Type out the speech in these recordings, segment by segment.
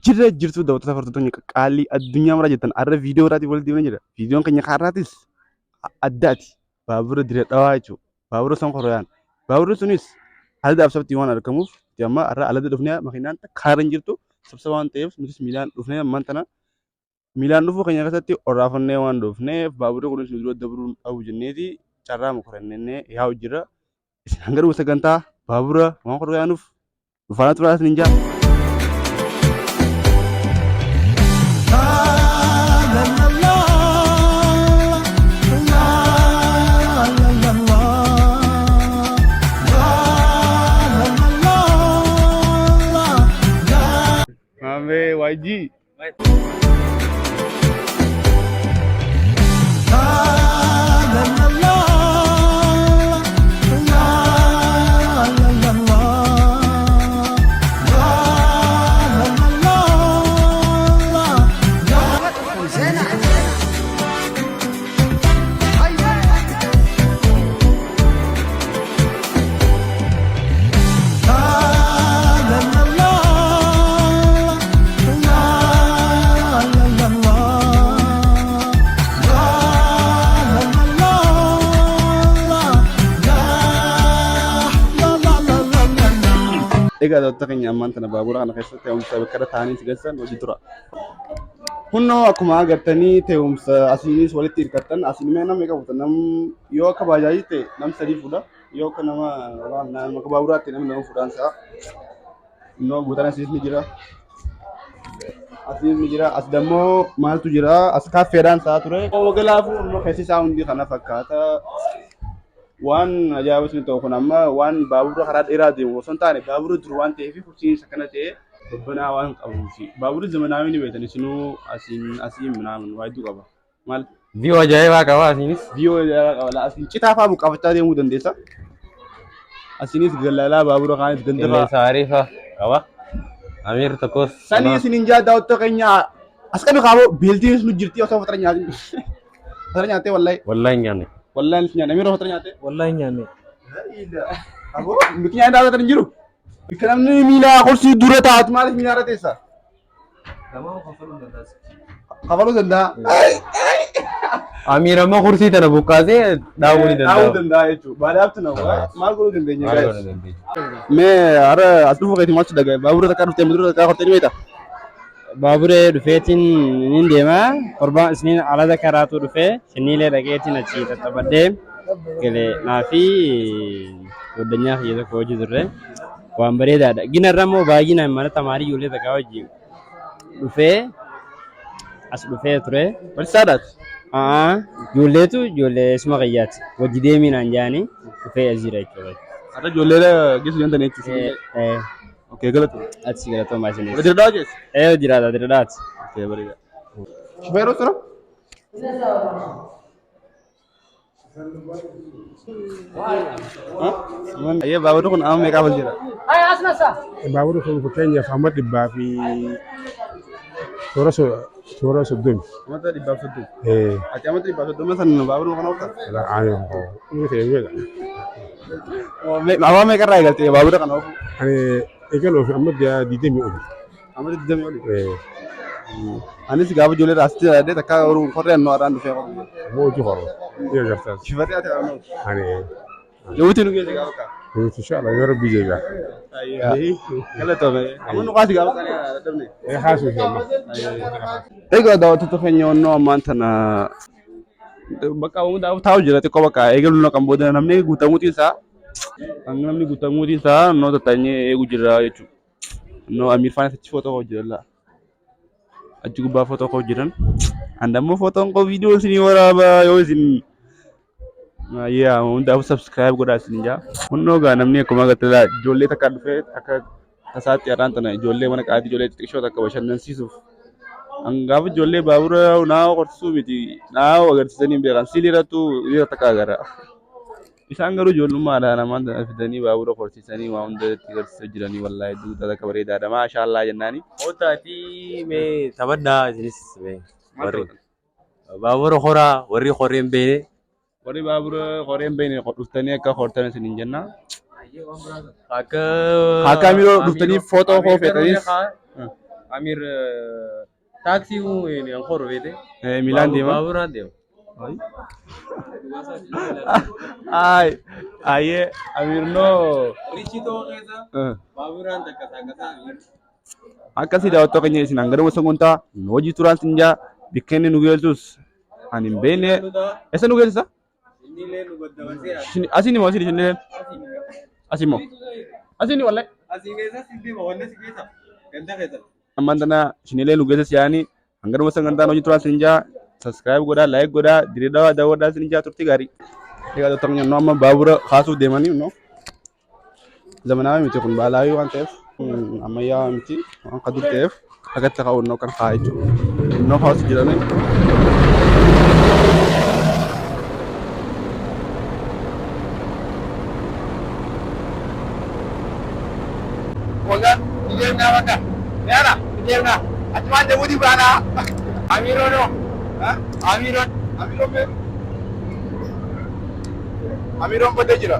Jira jirtu daawwattoota fartootni qaalii addunyaa mara jettan arra viidiyoo irratti walitti deemnee jira. Viidiyoon keenya kaarraatis addaati. Baabura diree dhawaa jechuudha. Baabura Sonkorooyaan. Baaburri sunis aladaaf sabti waan argamuuf amma arra alada dhufnee makiinaan kaarra hin jirtu sabsa waan ta'eef nutis miilaan dhufnee ammaan tana miilaan dhufuu keenya keessatti orraafannee waan dhufneef baaburri kunis nu dura dabruu dhabu jenneeti carraa mukurannee yaa'u jira. Isin garuu sagantaa baabura Sonkorooyaanuuf dhufaana turaas ni jaa. YG. Egaa daawwattoota keenya ammaan tana baabura kana keessatti te'umsa bakka ta'anii sigalsan hojii tura. Hunnoo akkuma agartanii te'umsa asiinis walitti hirkattan asiin mee nama qabuta nam yoo akka baajaajii ta'e nam sadii fuudha yoo akka nama maka baaburaatti namni nama fuudhaan isaa. Hunnoo guutaan asiis ni jira. Asiis ni jira. As dammoo maaltu jira? As kaaffeedhaan isaa ture. Wagalaafuu hunnoo keessi isaa hundi kana fakkaata. Waan ajaa'ibaa isin ta'u kun amma waan baabura karaa dheeraa deemu osoo hin taane baabura dur waan ta'eef kursiin isa kana ta'e babbanaa waan qabuufi baaburri zamanaawii ni beektan isinuu asiin minaamin waa hedduu qaba maal Viyoo ajaa'ibaa qaba asiinis. Viyoo ajaa'ibaa qaba asiin citaa fa'aa buqqaafachaa deemuu dandeessa. Asiinis galaalaa baabura kaanis ganda fa'aa. Saarii fa'aa qaba. Amiir tokkos. Sanii isin hin daawwattoota keenya as qabu qabu beeltiin nu jirti osoo fatara nyaatin. Fatara nyaatee wallahi. Wallahi nyaanne. Wallahi nyaanne Amiiroo fatara nyaatee. Wallahi nyaanne. Abo bikin daawwatan hin jiru. Bikin namni miila kursi dura taa'atu maaliif miila irra teessa? Kafaluu danda'a. Amiir amma kursii tana buqqaasee dhaabuu ni danda'a. Dhaabuu danda'a jechuudha. Baadaaftu na maal godhuu dandeenya gaa'ees. Mee har'a as dhufuu keetii maaltu dhagaa'e? Baabura takkaa dhuftee muduraa takkaa hortee ni beektaa? Baabura dhufeetiin ni deema. Torbaan isniin alada karaatu dhufee shinniilee dhaqeetiin achi tattaafadhee galee naafi goddanyaa fi tokko hojii turre waan bareedaadha. Ginarra immoo baay'inaan mana tamaarii ijoollee takkaa wajjin dhufee as dhufee ture. Barsiisaadhaati. Ijoolleetu ijoollee isuma qayyaati. Wajji deeminaan jaanii dhufee as jira jechuudha. Har'a ijoollee geessu jantan jechuudha. Oke galatu. Ati galatoomaa isinis. Dirdaa jees. Jiraata dirdaati. Oke bareeda. Shufeeroo sira? Ayyee baaburri kun amma meeqaa wal jira? Baaburri kun fakkeenyaaf amma dhibbaa fi toora soddomi. Amata dhibbaaf soddoma. Ati amata dhibbaaf soddoma san baaburri kana oofta? Inni ta'e beeka. Awwaa meeqarraa eegaltee baabura kana oofu? Ani eegaloofi amma diidamii oli. Amma diidamii oli? Anis gaafa ijoollee raasitee yaadee takka korree annoo har'aan dhufee qofa. Ammoo hojii horoo. Ni agarsiisa. Shifatee ati annoo. Ani. Yootiin nu geesse gaafa kaa. Inshallah yoo rabbi jeegaa. Galatoome. Amma nu qaasi gaafa kana dadhabne. Haasuu fi amma. Egaa daawwattoota keenya onnoo ammaan tana bakka uumaaf taa'u jira xiqqoo bakka eegalu na kan booda namni guutamuutiin isaa noo tattaanyee eegu jira jechuudha. Noo Amiir Faanis achi footoo koo jira. Achi gubbaa footoo koo jiran. Andammoo footoon koo viidiyoo isinii waraabaa yoo isin hundaaf subscribe godhaa isin jaa. Hunnoo gaa namni akkuma agartee ijoollee takka dhufee akka tasaatti har'aan tana ijoollee mana qaatii ijoollee xixiqqoo takka bashannansiisuuf. Gaafa ijoollee baabura naa horsiisuu miti naa agarsiisanii beekan siilirrattu takka agara. Isaan garuu ijoollummaadhaan namaan fidanii baabura horsiisanii waa hunda itti garsiisaa jiranii wallaahi duuta akka bareedaadha maashaallah jennaani. Otaati mee taphadhaa isinis mee warri baabura horaa warri horeen beene. Warri baabura horeen beene dhuftanii akka hortan isin hin jennaa. Akka amiroo dhuftanii footoo koo feetaniis. Amir taaksii hin horu beete. Miilaan deema. Baaburaan deema. Ay, aye, Amir no. Richiitoo keessa baaburaan takka takka Amir. Akkasii daawwattoo keenya isin hanga dhuma sagantaa hojii turaan sinjaa bikkeenni nu geessus ani hin beekne. Eessa nu geessisa? Asiin immoo asiin isin asiin immoo asiin wallahi. Asiin keessa sitti wanni si keessa ganda keessa. Ammaan tana isinilee nu geessis yaani hanga dhuma sagantaa hojii turaan sinjaa. Subscribe godhaa, like godhaa, diriiraa daawwadhaa isin jaa turtii gaarii. Egaa doktor Nyannoo amma baabura kaasuuf deemanii no. Zamanaawi miti kun baalaawii waan ta'eef ammayyaa miti waan akka dur ta'eef akkatti ka'uun kan haa jechuudha. Innoo kaa'us jedhanii. Wangan, didiamna maka. Yana, didiamna. Atuan jemudi bana. Amirono. Amiron men Amiron bade jira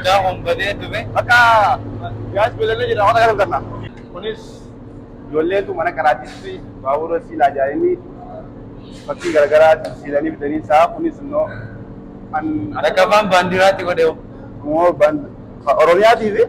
da hon bade dume aka gas bedalne jira wata garam karna kunis jolle tu mana karatisti baabura sila jaini bakki gargara silani bidani sa kunis no an Adakabaan bandirati godheu. mo band Oromiyaa TV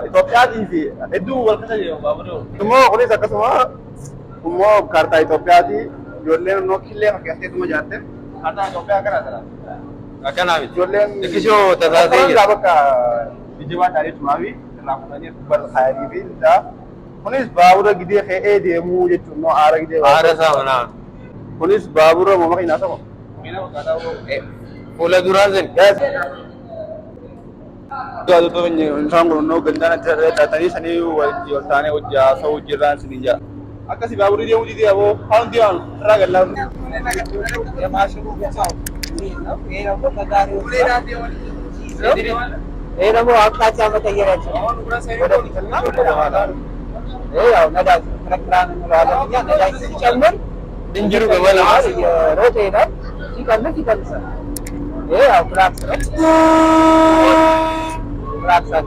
Itoophiyaa TV hedduu wal kasa jiru baabura mo kunis akkasuma Ummo karta Itoophiyaati ijoolleen noo killee fakkeesseetuma jaatte kartaa Itoophiyaa kana jira. Akkanaami. Ijoolleen Ikkishoo tasaasee jira. bakka jijjiibaa taarifumaa fi irraa fudhanii bar hayanii fi isaa kunis baabura gidee fe'ee deemuu jechuun noo aara gidee Aara isaa manaa. kunis baabura moo makiinaa tokko. Fuula duraan sin. Daawwattoo keenya isaan kun noo gandaan adda addaa taatanii sanii wal taanee hojii haasa'uu jiraan isin jaa. Akkasii baaburri deemuu didee aboo haan deeman irraa gallaamu. Namo akka chama tayyara chi. Yaw nada kran nurala ya nada chamber Dinjiru gabala. rote na chikan sa. Yaw prak. Prak sa.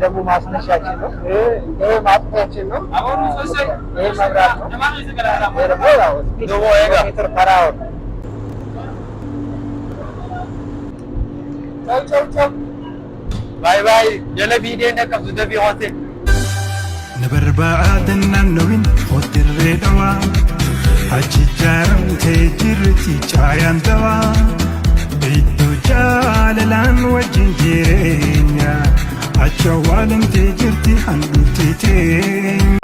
Namo mas na siya chino. Mas na chino. Magrat. Dobo ega. Meter parao. Ciao. Bye bye. Jala video na kapsu da bi hote. Nabarbaadan naannawin hotirree dhawaa achi jaaramtee jirti caayaan dawaa iddoo jaalalaan wajjin jireenya achi awwaalamtee jirti handhuutti teenya.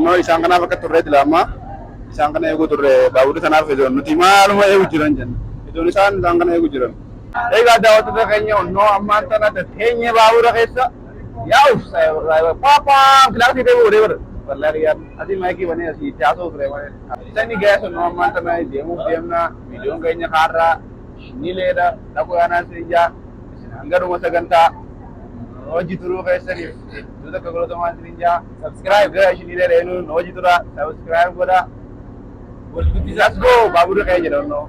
No isaan kanaaf akka turreetti lama isaan kana eeguu turre baaburri sanaaf eegoon nuti maaluma eeguu jiran jenna iddoon isaan kana eeguu jiran. Egaa daawwattoota keenya onnoo ammaan tana teenya baabura keessa yaa'u paapaa kilaasii deemuu deemudha. Wallaahi yaa asii maayikii banee asii taasoo ture malee. Isaan gaas onnoo ammaan tana deemuuf deemna viidiyoon keenya kaarraa ni leeda dhaquu yaanaan sinijaa hanga dhuma sagantaa hojii turuu keessaniif iddoo takka godhatamaan sinijaa subscribe gara isin illee reenuun hojii turaa subscribe godhaa. Let's go baabura keenya jedha onnoo.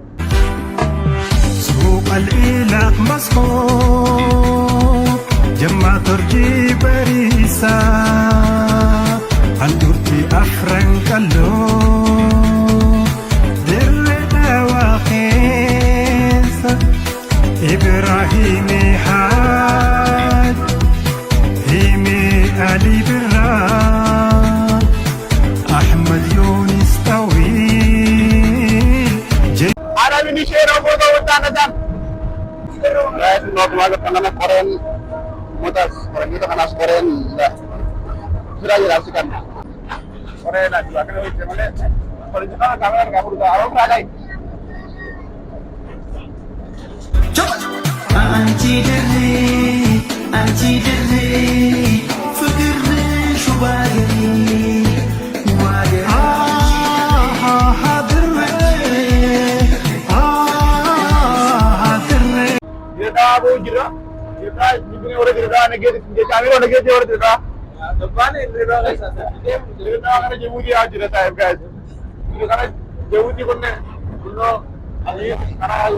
سوق الإله مسحوق جمع ترجي بريسا هندورتي أفرن كالو درنا وخيس إبراهيم حاج هيمي علي برا أحمد يونس طويل Ada ini share foto utana dan. Guys, not malu karena koren motas koren itu karena koren sudah jelaskan. Koren ada juga kan itu mana? Koren itu kan kamera nggak perlu tahu apa lagi. أنتي دري فكرني شو باقي baaboo jira. Jirtaa jibbiin warra jirtaa Amiroo nageetti warra jirtaa. Dabbaan irraa jirtaa kana Jibuutii haa jira taa'eef gaa'ees. Kana Jibuutii kunnoo karaa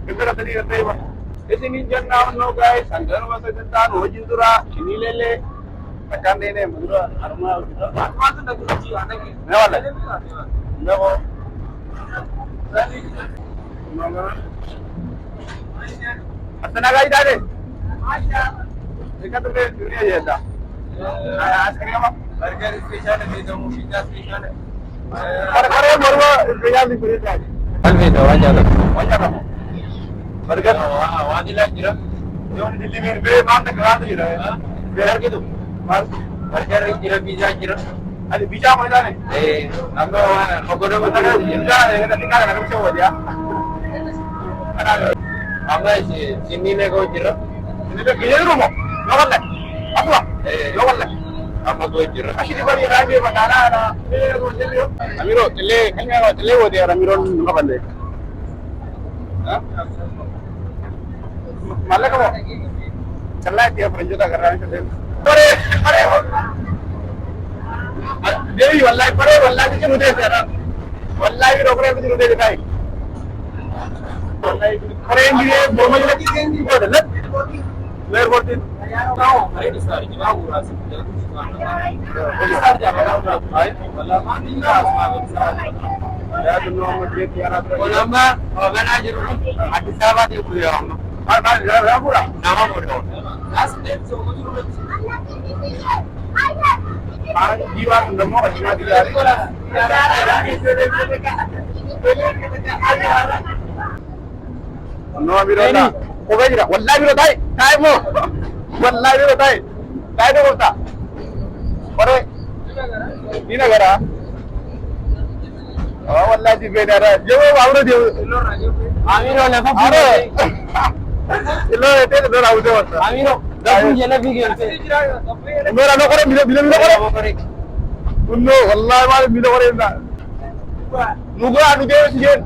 gandara sadii kan ta'e bara. Isiniin jennaa onnoo gaa'ees hanganuma sagantaan hojiin turaa shiniileellee bakkaan deemee mudura harmaa hojjetaa. Harmaatu na gurgurtii waan dhagee. Ne wala. Ne ko. Asana gaa'ii taate. Dekat tu dunia je dah. Asal apa? Burger spesial ni demo pizza spesial. Burger morwa spesial ni beri tadi. Alfi to wajah to. Wajah apa? Burger. Wajah jira. Jom Delhi में बे मान तक रात jira. Burger gitu. Burger jira pizza jira. Ada pizza mana ni? Ambil orang mana pizza yang kita tinggal nak macam apa dia? Ambil sini ni kau jira. Ini tu kira rumah. Lawan lah. Apa? Lawan lah. Apa tu jira? Asyik bagi raja bandara ada. Amiro, tele, kan yang tele wo dia Amiro apa benda? Malah kamu? Celah dia peranjuta kerana itu. Pare. Dewi wallahi tu muda sekarang. Wallahi rokeran tu muda dekai. Wallahi pare ini bomba lagi ni boleh lah. Where was it? Now, I decided to go to the wallahi biro tai mo wallahi biro tai do bolta pare ni nagara wallahi di bedara je awro de Amiro la fa ilo ete do rawu de wata Amiro da ku jena bi gel mera no kore bilo kore unno wallahi ma bilo kore nda nugo anu de njen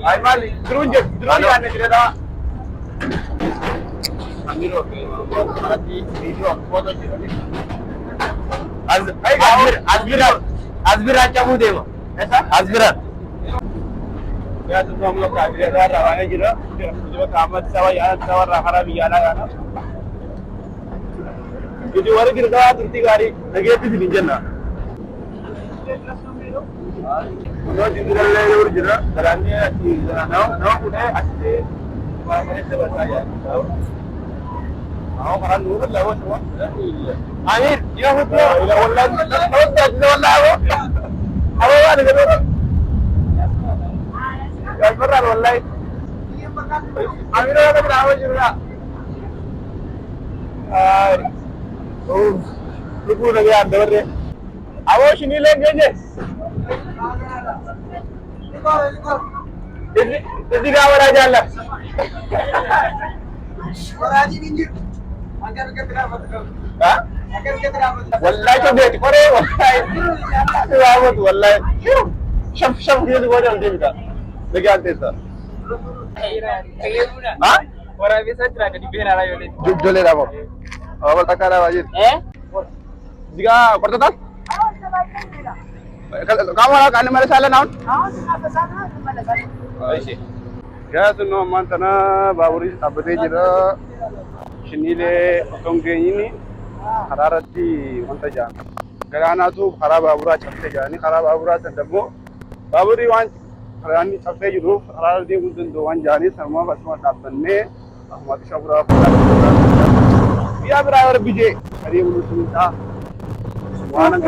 ay mali drunje ane direda Amiro hati video foto jirani azbira chamu dewa ऐसा azbira ya tu हम लोग का direda रवाना jira जो Kamat sawa ya sawa rahara bi ala kana itu wari direda turti gari lagi itu di jenna no dindalle ur jira darani ati no kude ati Amir, ya betul. Wallahi, awak ada ke? Ya benar wallahi. Amir ada berapa juga? Lupa lagi anda berde. Awak sini lagi je. Jadi awak aja lah. Orang ini minjir. Agar berapa tu? Hah? Agar berapa tu? Wallahi tu dia kore wallahi. Awak tu wallahi. Syam dia tu ada dia kita. Lagi ante tu. Hah? Orang biasa cerita di bena lah yolet. Jole dah bos. Awak tak ada wajib. Jika pertama. Kamu nak ane mana salah naun? Ya suno mantana baburi abade jira shinile tonge ini hararati manta jan garana tu khara babura chatte jani khara babura tadamo baburi wan harani chatte jiru hararati mudun do wan jani sama basma tapanne ahmad shabra biya bra bije hari ulu sunta wana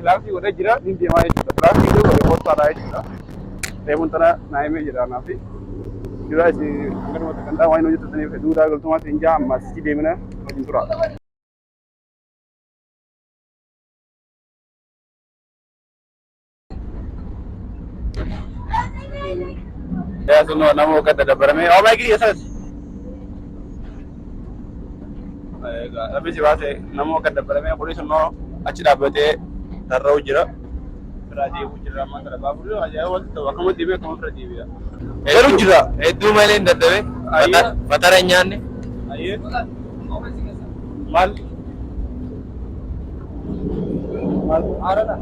Lagi udah jira di dia mai juga lagi itu boleh foto ada juga sementara naik jira nafi jira si agar mau kanda wine itu tadi dua kalau cuma tinja masih di mana macam tu ya semua nama kata ada berame oh my god yes tapi sih bahasa nama kata berame polisi semua acira bete tarau jira biraa deemuu jira amma kana baaburri ajaa'iba wanti ta'u akkama deemee akkama bira deebi'a. Garuu jira. Hedduu malee hin dadhabe. Fatara hin nyaanne. Ayyee maal? Maal haaraadha?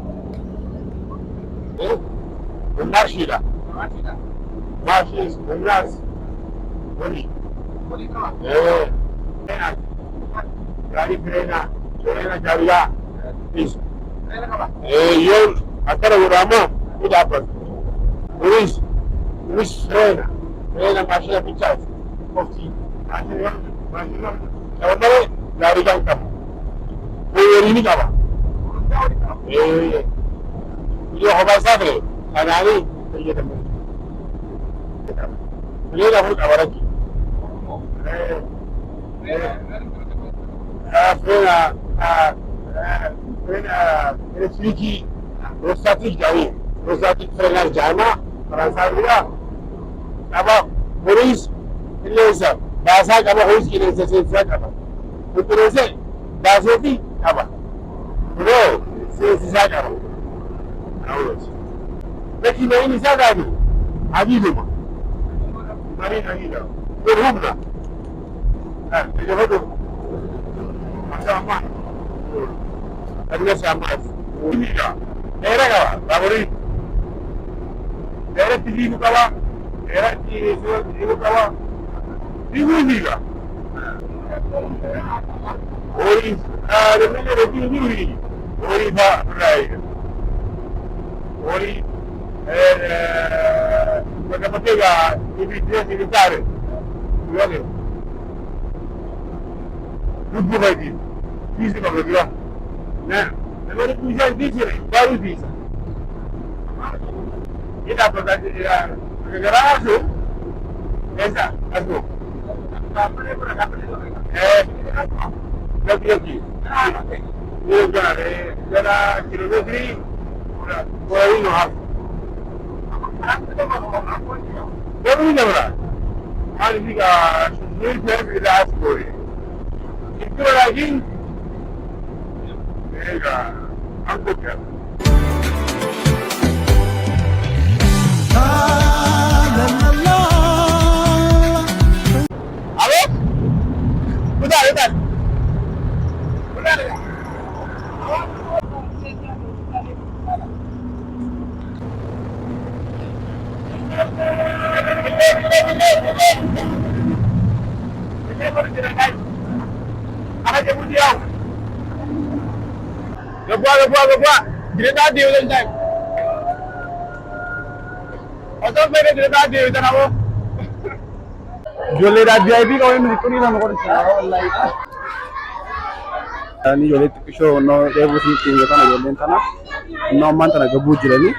Nashida. Nashis, Nas. Wali. Gari Frena Jaria. Yon antara ulama tidak apa. Luis Frena masih bicara. Kopi. Kalau dari jangkap. Ini apa? Ini apa sahaja? Anani, ini teman. Ini dah pun awal lagi. Frena sedikit, rosatik jauh, rosatik frena jama, Fransaiya. Apa? Polis, ini sah. Bahasa apa polis ini sesuatu apa? Betul sih. Bahasa ini apa? Bro, sesuatu apa? Awalnya. Lagi ini saya ni, Abi rumah. Mari Abi dah. Berhubung. Jadi apa tu? Macam apa? Ada sama. Ini dah. Era kawan, Baburi. Era TV kawan. Era TV kawan. TV ni kah? Ori, ada mana TV ni? Ori bah, right. Ori. Quando poteva i vigili militari, guarda, non può mai dire, fisico proprio, ne vuole più già difficile, baru bisa. Kita pada garage, esa, aku. Lagi. Ini kan, cara kilometri, boleh no hal. Baru ni berapa? Hari ni kan, ni saya tidak boleh. Itu lagi, ni kan, angkut kan. Apa? Betul. Betul. Gua. Dia tadi udah time. Atau mere dia tadi udah nawo. Ijoollee VIP qabu inni kun nama godhisa wallahi. Ani ijoollee xiqqishoo no deebu sin xiqqoo kana ijoolleen tana no ammaan tana gabbuu jirani.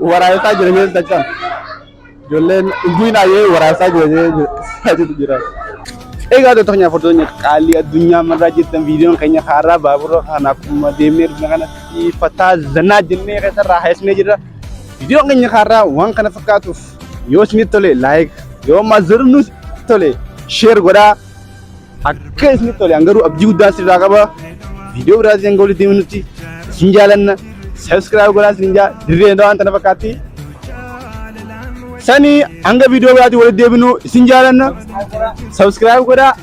Waraasaa jiranii tachan. Ijoolleen guinaayee waraasaa jiranii jira. Egaa dootanya fotonya kali addunyaa marraa jettan viidiyoon keenya haaraa baabura kana akkuma deemnee dhufna kanatti fataa zanaa jennee keessarraa haasnee jirra. Viidiyoon keenya haaraa waan kana fakkaatuuf yoo isinitti tole like yoo mazurnu tole share godhaa akka isinitti tole angaruu abdii guddaa sirraa qaba. Viidiyoo biraatiin hanga walitti deemnutti isin jaalanna subscribe godhaa isin jaa dirree waan kana fakkaatti. Sani hanga video berarti boleh dia binu isin jalan subscribe kepada